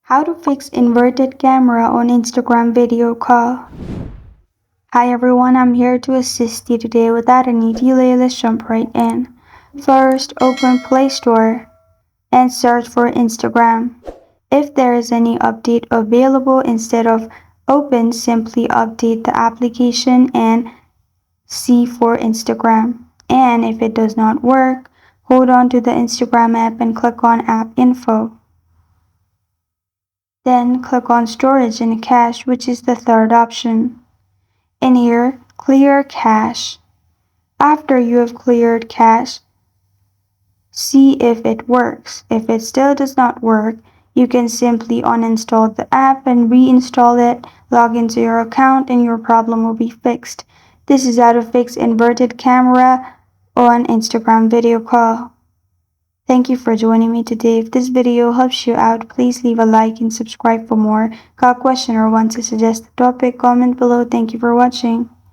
How to fix inverted camera on Instagram video call. Hi everyone, I'm here to assist you today. Without any delay, let's jump right in. First, open Play Store and search for Instagram. If there is any update available, instead of open, simply update the application and see for Instagram. And if it does not work, hold on to the Instagram app and click on App Info. Then click on Storage and Cache, which is the third option. In here, clear cache. After you have cleared cache, see if it works. If it still does not work, you can simply uninstall the app and reinstall it, log into your account, and your problem will be fixed. This is how to fix inverted camera on Instagram video call. Thank you for joining me today. If this video helps you out, please leave a like and subscribe for more. Got a question or want to suggest a topic? Comment below. Thank you for watching.